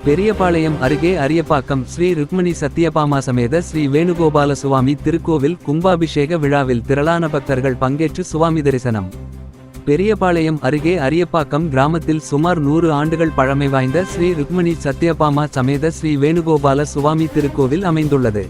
பெரியபாளையம் அருகே அரியப்பாக்கம் ஸ்ரீ ருக்மணி சத்யபாமா சமேத ஸ்ரீ வேணுகோபால சுவாமி திருக்கோவில் கும்பாபிஷேக விழாவில் திரளான பக்தர்கள் பங்கேற்று சுவாமி தரிசனம். பெரியபாளையம் அருகே அரியப்பாக்கம் கிராமத்தில் சுமார் 100 ஆண்டுகள் பழமை வாய்ந்த ஸ்ரீ ருக்மணி சத்யபாமா சமேத ஸ்ரீ வேணுகோபால சுவாமி திருக்கோவில் அமைந்துள்ளது.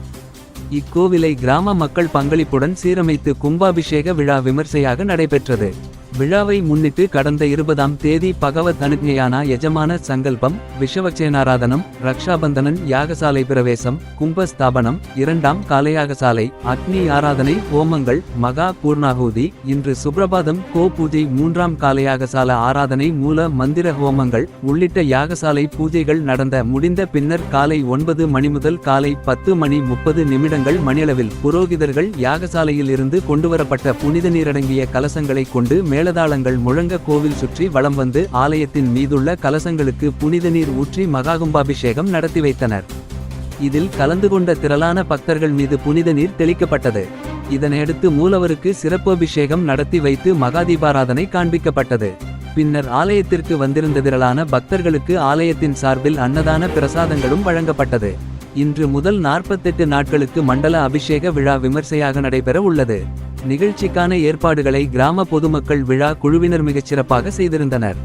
இக்கோவிலை கிராம மக்கள் பங்களிப்புடன் சீரமைத்து கும்பாபிஷேக விழா விமர்சையாக நடைபெற்றது. விழாவை முன்னிட்டு கடந்த 20ஆம் தேதி பகவத் அனுஜ்ஞையான யஜமான சங்கல்பம், விஷவக்சேனாராதனம், ரக்ஷாபந்தனன் யாகசாலை பிரவேசம், கும்பஸ்தாபனம், 2ஆம் காலையாகசாலை, அக்னி ஆராதனை, ஹோமங்கள், மகா பூர்ணாகூதி, இன்று சுப்ரபாதம் கோ பூஜை, 3ஆம் காலையாகசால ஆராதனை, மூல மந்திர ஹோமங்கள் உள்ளிட்ட யாகசாலை பூஜைகள் முடிந்த பின்னர் காலை 9 மணி முதல் காலை 10:30 மணியளவில் புரோகிதர்கள் யாகசாலையில் இருந்து கொண்டுவரப்பட்ட புனித நீரடங்கிய கலசங்களை கொண்டு மேளதாளங்கள் முழங்க கோவில் சுற்றி வலம் வந்து ஆலயத்தின் மீதுள்ள கலசங்களுக்கு புனித நீர் ஊற்றி மகாகும்பாபிஷேகம் நடத்தி வைத்தனர். இதில் கலந்து கொண்ட திரளான பக்தர்கள் மீது புனித நீர் தெளிக்கப்பட்டது. இதனையடுத்து மூலவருக்கு சிறப்பபிஷேகம் நடத்தி வைத்து மகாதீபாராதனை காண்பிக்கப்பட்டது. பின்னர் ஆலயத்திற்கு வந்திருந்த திரளான பக்தர்களுக்கு ஆலயத்தின் சார்பில் அன்னதான பிரசாதங்களும் வழங்கப்பட்டது. இன்று முதல் 48 நாட்களுக்கு மண்டல அபிஷேக விழா விமர்சையாக நடைபெற உள்ளது. நிகழ்ச்சிக்கான ஏற்பாடுகளை கிராம பொதுமக்கள் விழா குழுவினர் மிகச்சிறப்பாக செய்திருந்தனர்.